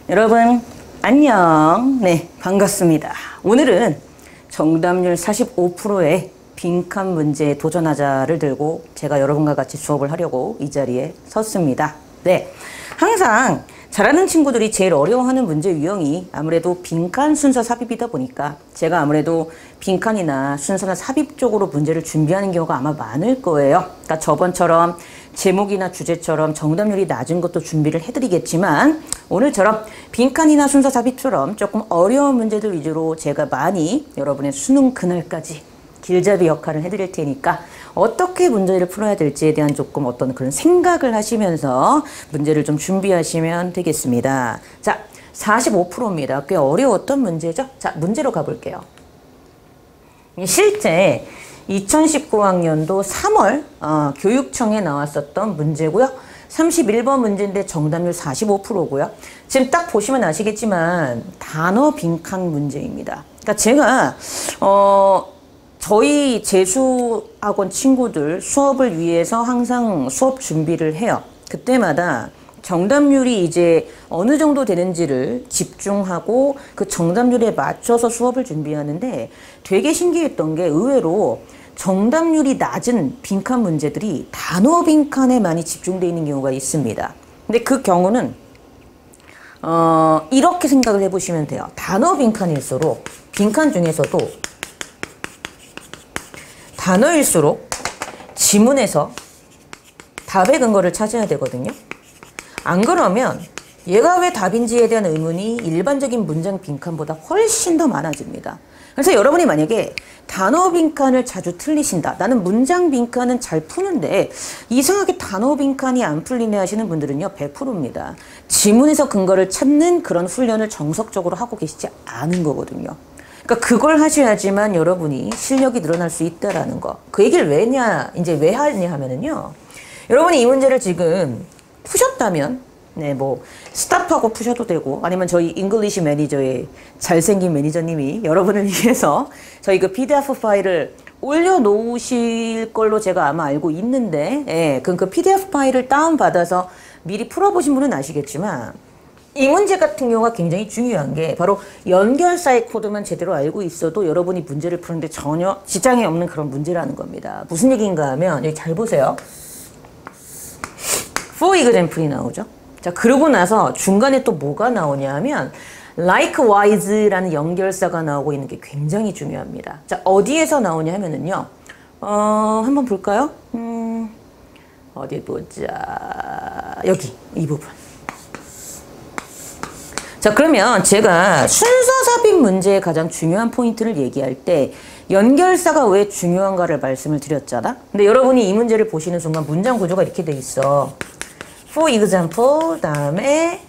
여러분 안녕. 네, 반갑습니다. 오늘은 정답률 45%의 빈칸 문제에 도전하자를 들고 제가 여러분과 같이 수업을 하려고 이 자리에 섰습니다. 네, 항상 잘하는 친구들이 제일 어려워하는 문제 유형이 아무래도 빈칸 순서 삽입이다 보니까 제가 아무래도 빈칸이나 순서나 삽입 쪽으로 문제를 준비하는 경우가 아마 많을 거예요. 그러니까 저번처럼 제목이나 주제처럼 정답률이 낮은 것도 준비를 해드리겠지만 오늘처럼 빈칸이나 순서 삽입처럼 조금 어려운 문제들 위주로 제가 많이 여러분의 수능 그날까지 길잡이 역할을 해드릴 테니까 어떻게 문제를 풀어야 될지에 대한 조금 어떤 그런 생각을 하시면서 문제를 좀 준비하시면 되겠습니다. 자, 45%입니다. 꽤 어려웠던 문제죠? 자, 문제로 가볼게요. 실제 2019학년도 3월 교육청에 나왔었던 문제고요. 31번 문제인데 정답률 45%고요. 지금 딱 보시면 아시겠지만 단어 빈칸 문제입니다. 그러니까 제가 저희 재수학원 친구들 수업을 위해서 항상 수업 준비를 해요. 그때마다 정답률이 이제 어느 정도 되는지를 집중하고 그 정답률에 맞춰서 수업을 준비하는데 되게 신기했던 게 의외로 정답률이 낮은 빈칸 문제들이 단어 빈칸에 많이 집중되어 있는 경우가 있습니다. 근데 그 경우는 이렇게 생각을 해보시면 돼요. 단어 빈칸일수록 빈칸 중에서도 단어일수록 지문에서 답의 근거를 찾아야 되거든요. 안 그러면 얘가 왜 답인지에 대한 의문이 일반적인 문장 빈칸보다 훨씬 더 많아집니다. 그래서 여러분이 만약에 단어 빈칸을 자주 틀리신다. 나는 문장 빈칸은 잘 푸는데 이상하게 단어 빈칸이 안 풀리네 하시는 분들은요. 100%입니다. 지문에서 근거를 찾는 그런 훈련을 정석적으로 하고 계시지 않은 거거든요. 그러니까 그걸 하셔야지만 여러분이 실력이 늘어날 수 있다라는 거. 그 얘기를 왜 하냐 하면은요. 여러분이 이 문제를 지금 푸셨다면 네, 뭐 스탑하고 푸셔도 되고 아니면 저희 잉글리시 매니저의 잘생긴 매니저님이 여러분을 위해서 저희 그 PDF 파일을 올려놓으실 걸로 제가 아마 알고 있는데 예, 그럼 그 PDF 파일을 다운받아서 미리 풀어보신 분은 아시겠지만 이 문제 같은 경우가 굉장히 중요한 게 바로 연결사의 코드만 제대로 알고 있어도 여러분이 문제를 푸는데 전혀 지장이 없는 그런 문제라는 겁니다. 무슨 얘기인가 하면 여기 잘 보세요. for example이 나오죠. 자, 그러고 나서 중간에 또 뭐가 나오냐 하면 likewise라는 연결사가 나오고 있는 게 굉장히 중요합니다. 자, 어디에서 나오냐 하면은요. 한번 볼까요? 어디 보자. 여기 이 부분. 자, 그러면 제가 순서 삽입 문제의 가장 중요한 포인트를 얘기할 때 연결사가 왜 중요한가를 말씀을 드렸잖아. 근데 여러분이 이 문제를 보시는 순간 문장 구조가 이렇게 돼 있어. For example, 다음에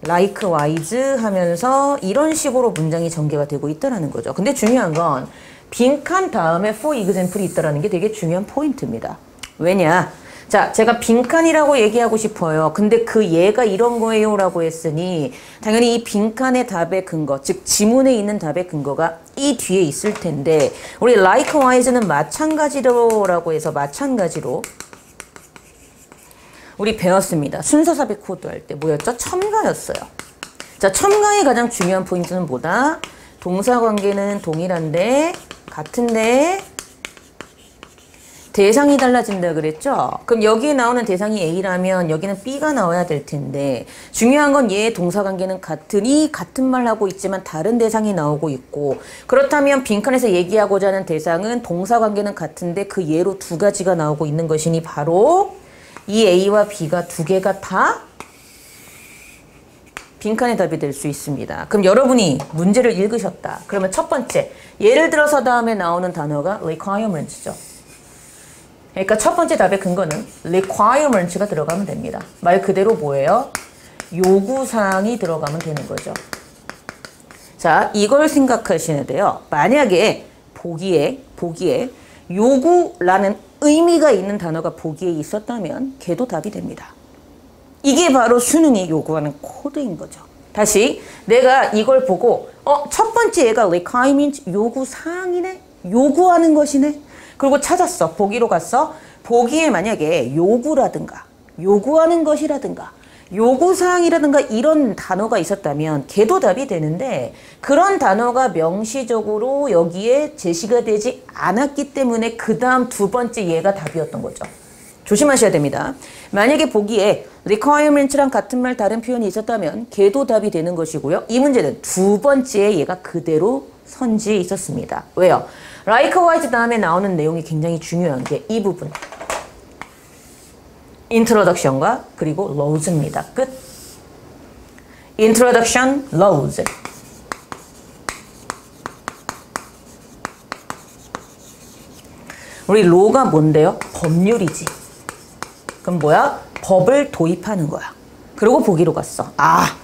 likewise 하면서 이런 식으로 문장이 전개가 되고 있다는 거죠. 근데 중요한 건 빈칸 다음에 for example이 있다는 게 되게 중요한 포인트입니다. 왜냐? 자, 제가 빈칸이라고 얘기하고 싶어요. 근데 그 얘가 이런 거예요 라고 했으니 당연히 이 빈칸의 답의 근거, 즉 지문에 있는 답의 근거가 이 뒤에 있을 텐데 우리 likewise는 마찬가지로라고 해서 마찬가지로 우리 배웠습니다. 순서 삽입 코드 할 때 뭐였죠? 첨가였어요. 자, 첨가의 가장 중요한 포인트는 뭐다? 동사 관계는 동일한데 같은데 대상이 달라진다 그랬죠? 그럼 여기에 나오는 대상이 A라면 여기는 B가 나와야 될 텐데 중요한 건 얘의 동사 관계는 같으니 같은 말 하고 있지만 다른 대상이 나오고 있고 그렇다면 빈칸에서 얘기하고자 하는 대상은 동사 관계는 같은데 그 예로 두 가지가 나오고 있는 것이니 바로 이 A와 B가 두 개가 다 빈칸의 답이 될 수 있습니다. 그럼 여러분이 문제를 읽으셨다. 그러면 첫 번째, 예를 들어서 다음에 나오는 단어가 requirements죠. 그러니까 첫 번째 답의 근거는 requirements가 들어가면 됩니다. 말 그대로 뭐예요? 요구사항이 들어가면 되는 거죠. 자, 이걸 생각하시면 돼요. 만약에 보기에 요구라는 의미가 있는 단어가 보기에 있었다면 걔도 답이 됩니다. 이게 바로 수능이 요구하는 코드인 거죠. 다시 내가 이걸 보고 첫 번째 얘가 requirement 요구사항이네? 요구하는 것이네? 그리고 찾았어. 보기로 갔어. 보기에 만약에 요구라든가 요구하는 것이라든가 요구사항이라든가 이런 단어가 있었다면 걔도 답이 되는데 그런 단어가 명시적으로 여기에 제시가 되지 않았기 때문에 그 다음 두 번째 얘가 답이었던 거죠. 조심하셔야 됩니다. 만약에 보기에 requirements랑 같은 말 다른 표현이 있었다면 걔도 답이 되는 것이고요. 이 문제는 두 번째 얘가 그대로 선지에 있었습니다. 왜요? likewise 다음에 나오는 내용이 굉장히 중요한 게 이 부분. introduction과 그리고 laws입니다. 끝. introduction, laws. 우리 law가 뭔데요? 법률이지. 그럼 뭐야? 법을 도입하는 거야. 그리고 보기로 갔어. 아,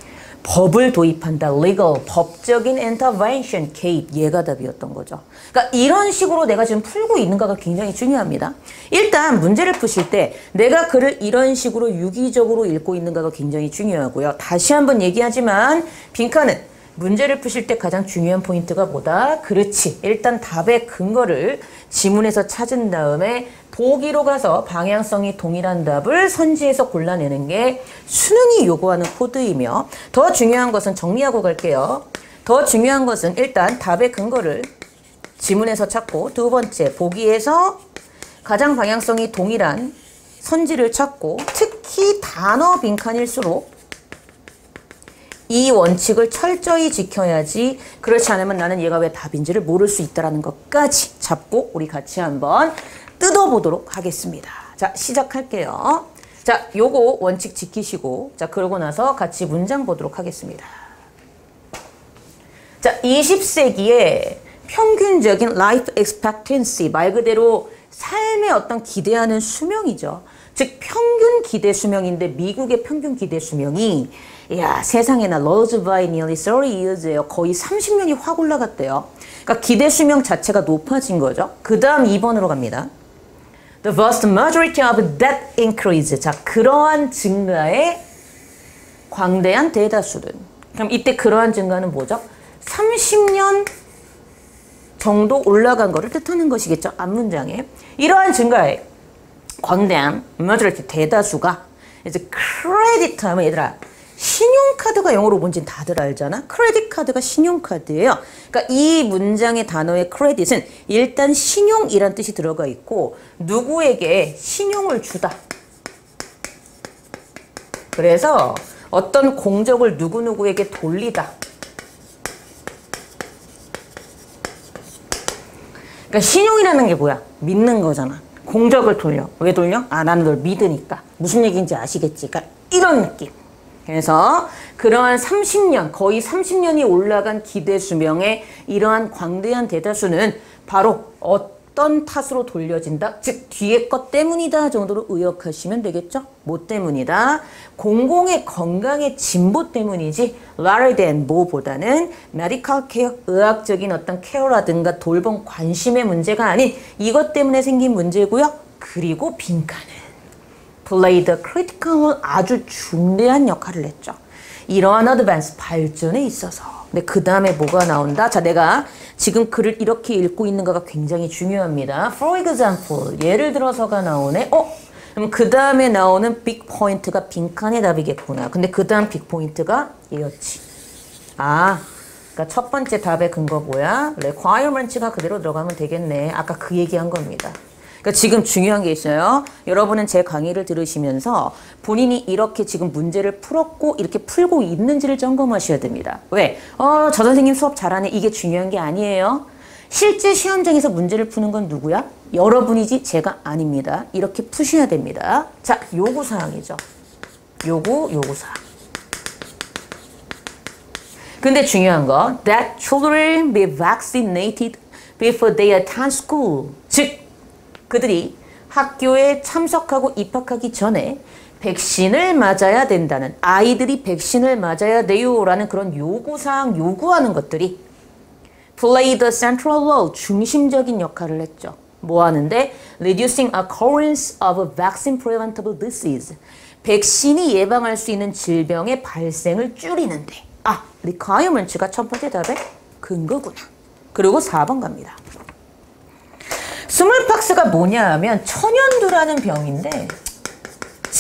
법을 도입한다. legal, 법적인 intervention, 개입. 얘가 답이었던 거죠. 그러니까 이런 식으로 내가 지금 풀고 있는가가 굉장히 중요합니다. 일단 문제를 푸실 때 내가 글을 이런 식으로 유기적으로 읽고 있는가가 굉장히 중요하고요. 다시 한번 얘기하지만 빈칸은 문제를 푸실 때 가장 중요한 포인트가 뭐다? 그렇지. 일단 답의 근거를 지문에서 찾은 다음에 보기로 가서 방향성이 동일한 답을 선지에서 골라내는 게 수능이 요구하는 코드이며 더 중요한 것은 정리하고 갈게요. 더 중요한 것은 일단 답의 근거를 지문에서 찾고 두 번째 보기에서 가장 방향성이 동일한 선지를 찾고 특히 단어 빈칸일수록 이 원칙을 철저히 지켜야지 그렇지 않으면 나는 얘가 왜 답인지를 모를 수 있다는 것까지 잡고 우리 같이 한번 뜯어보도록 하겠습니다. 자, 시작할게요. 자, 요거 원칙 지키시고 자, 그러고 나서 같이 문장 보도록 하겠습니다. 자, 20세기에 평균적인 life expectancy 말 그대로 삶의 어떤 기대하는 수명이죠. 즉 평균 기대 수명인데 미국의 평균 기대 수명이 야 세상에나 rose by nearly 30 years예요. 거의 30년이 확 올라갔대요. 그러니까 기대 수명 자체가 높아진 거죠. 그 다음 2번으로 갑니다. The vast majority of that increase. 자, 그러한 증가의 광대한 대다수는. 그럼 이때 그러한 증가는 뭐죠? 30년 정도 올라간 거를 뜻하는 것이겠죠. 앞문장에. 이러한 증가의 광대한 majority 대다수가 이제 크레디트 하면 얘들아 신용카드가 영어로 뭔지는 다들 알잖아. 크레딧 카드가 신용카드예요. 그러니까 이 문장의 단어의 크레딧은 일단 신용이란 뜻이 들어가 있고 누구에게 신용을 주다. 그래서 어떤 공적을 누구누구에게 돌리다. 그러니까 신용이라는 게 뭐야? 믿는 거잖아. 공적을 돌려. 왜 돌려? 아, 나는 널 믿으니까. 무슨 얘기인지 아시겠지? 그러니까 이런 느낌. 그래서 그러한 30년, 거의 30년이 올라간 기대 수명의 이러한 광대한 대다수는 바로 어떤 탓으로 돌려진다? 즉 뒤에 것 때문이다 정도로 의역하시면 되겠죠? 뭐 때문이다? 공공의 건강의 진보 때문이지 rather than 뭐보다는 medical care, 의학적인 어떤 케어라든가 돌봄 관심의 문제가 아닌 이것 때문에 생긴 문제고요. 그리고 빈칸은 played a critical 아주 중대한 역할을 했죠. 이러한 advance 발전에 있어서. 근데 그 다음에 뭐가 나온다? 자, 내가 지금 글을 이렇게 읽고 있는가가 굉장히 중요합니다. For example, 예를 들어서가 나오네. 그럼 그 다음에 나오는 빅 포인트가 빈칸의 답이겠구나. 근데 그 다음 빅 포인트가 얘였지. 아, 그러니까 첫 번째 답의 근거 뭐야? requirements가 그대로 들어가면 되겠네. 아까 그 얘기한 겁니다. 그러니까 지금 중요한 게 있어요. 여러분은 제 강의를 들으시면서 본인이 이렇게 지금 문제를 풀었고 이렇게 풀고 있는지를 점검하셔야 됩니다. 왜? 저 선생님 수업 잘하네. 이게 중요한 게 아니에요. 실제 시험장에서 문제를 푸는 건 누구야? 여러분이지 제가 아닙니다. 이렇게 푸셔야 됩니다. 자, 요구사항이죠. 요구사항. 근데 중요한 거 that children be vaccinated before they attend school. 즉 그들이 학교에 참석하고 입학하기 전에 백신을 맞아야 된다는 아이들이 백신을 맞아야 돼요 라는 그런 요구사항 요구하는 것들이 play the central role 중심적인 역할을 했죠. 뭐 하는데? reducing occurrence of vaccine preventable disease 백신이 예방할 수 있는 질병의 발생을 줄이는데 requirements가 첫 번째 답의 근거구나. 그리고 4번 갑니다. 스몰팍스가 뭐냐 하면 천연두라는 병인데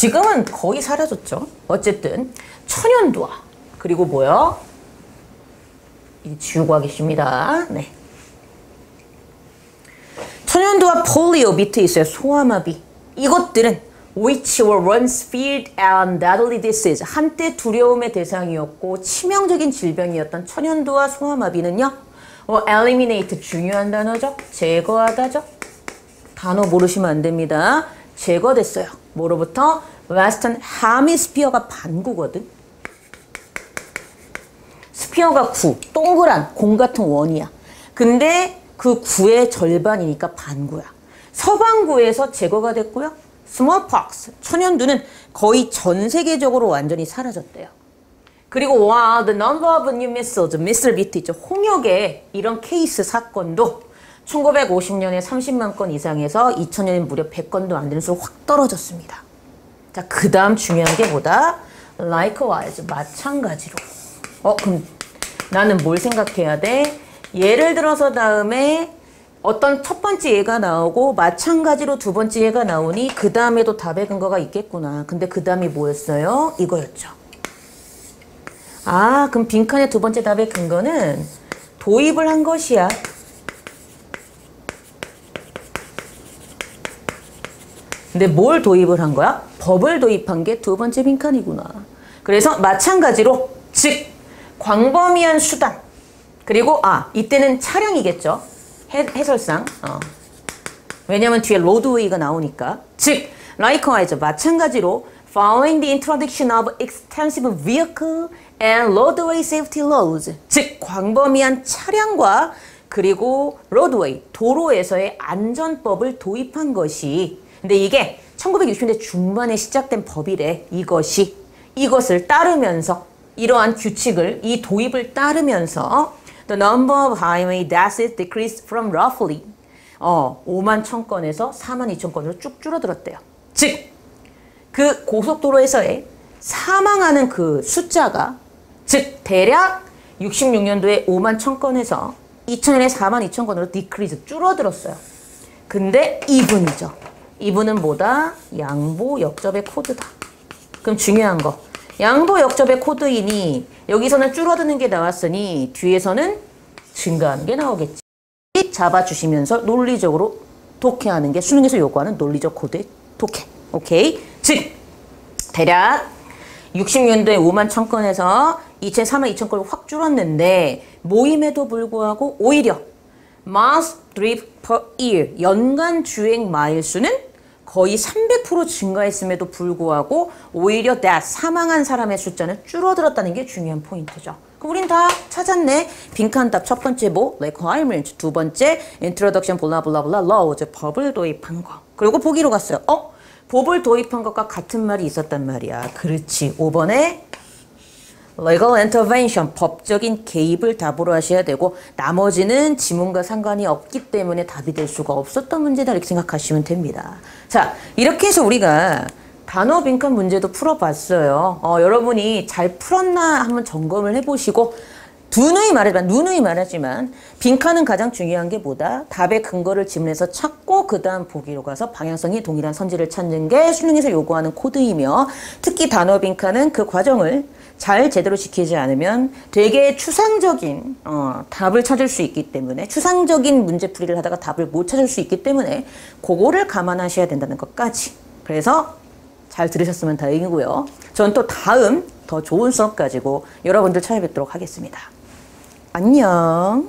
지금은 거의 사라졌죠. 어쨌든 천연두화 그리고 뭐요? 이 지우고 하겠습니다. 네. 천연두화 폴리오 밑에 있어요. 소아마비. 이것들은 which were once feared and deadly disease. 한때 두려움의 대상이었고 치명적인 질병이었던 천연두와 소아마비는요. eliminate 중요한 단어죠. 제거하다죠. 단어 모르시면 안 됩니다. 제거됐어요. 뭐로부터? Western Hemisphere가 반구거든. 스피어가 구, 동그란 공 같은 원이야. 근데 그 구의 절반이니까 반구야. 서반구에서 제거가 됐고요. smallpox, 천연두는 거의 전 세계적으로 완전히 사라졌대요. 그리고 the number of new missiles, 미슬 밑에 있죠. 홍역의 이런 케이스 사건도 1950년에 30만 건 이상에서 2000년에 무려 100건도 안 되는 수로 확 떨어졌습니다. 자, 그 다음 중요한 게 뭐다? likewise, 마찬가지로. 그럼 나는 뭘 생각해야 돼? 예를 들어서 다음에 어떤 첫 번째 예가 나오고 마찬가지로 두 번째 예가 나오니 그 다음에도 답의 근거가 있겠구나. 근데 그 다음이 뭐였어요? 이거였죠. 그럼 빈칸의 두 번째 답의 근거는 도입을 한 것이야. 근데 뭘 도입을 한 거야? 법을 도입한 게 두 번째 빈칸이구나. 그래서 마찬가지로 즉 광범위한 수단 그리고 이때는 차량이겠죠. 해설상. 왜냐면 뒤에 로드웨이가 나오니까. 즉 likewise 마찬가지로 following the introduction of extensive vehicle and roadway safety laws. 즉 광범위한 차량과 그리고 로드웨이 도로에서의 안전법을 도입한 것이 근데 이게 1960년대 중반에 시작된 법이래. 이것을 따르면서 이러한 규칙을 이 도입을 따르면서 the number of highway deaths decreased from roughly 5만 1000건에서 4만 2000건으로 쭉 줄어들었대요. 즉 그 고속도로에서의 사망하는 그 숫자가 즉 대략 66년도에 5만 1000건에서 2000년에 4만 2000건으로 decrease 줄어들었어요. 근데 이분이죠. 이분은 뭐다? 양보 역접의 코드다. 그럼 중요한 거. 양보 역접의 코드이니 여기서는 줄어드는 게 나왔으니 뒤에서는 증가하는 게 나오겠지. 잡아주시면서 논리적으로 독해하는 게 수능에서 요구하는 논리적 코드의 독해. 오케이? 즉 대략 60년도에 5만 1000건에서 2003만 2000건으로 확 줄었는데 모임에도 불구하고 오히려 miles driven per year 연간 주행 마일 수는 거의 300% 증가했음에도 불구하고 오히려 사망한 사람의 숫자는 줄어들었다는 게 중요한 포인트죠. 그럼 우린 다 찾았네. 빈칸 답 첫 번째 뭐? requirement. 두 번째 introduction 블라블라블라 laws. 법을 도입한 거. 그리고 보기로 갔어요. 법을 도입한 것과 같은 말이 있었단 말이야. 그렇지. 5번에 legal intervention, 법적인 개입을 답으로 하셔야 되고 나머지는 지문과 상관이 없기 때문에 답이 될 수가 없었던 문제다 이렇게 생각하시면 됩니다. 자, 이렇게 해서 우리가 단어 빈칸 문제도 풀어봤어요. 여러분이 잘 풀었나 한번 점검을 해보시고 누누이 말하지만 빈칸은 가장 중요한 게 뭐다? 답의 근거를 지문에서 찾고 그 다음 보기로 가서 방향성이 동일한 선지를 찾는 게 수능에서 요구하는 코드이며 특히 단어 빈칸은 그 과정을 잘 제대로 지키지 않으면 되게 추상적인 답을 찾을 수 있기 때문에 추상적인 문제풀이를 하다가 답을 못 찾을 수 있기 때문에 그거를 감안하셔야 된다는 것까지. 그래서 잘 들으셨으면 다행이고요. 전 또 다음 더 좋은 수업 가지고 여러분들 찾아뵙도록 하겠습니다. 안녕.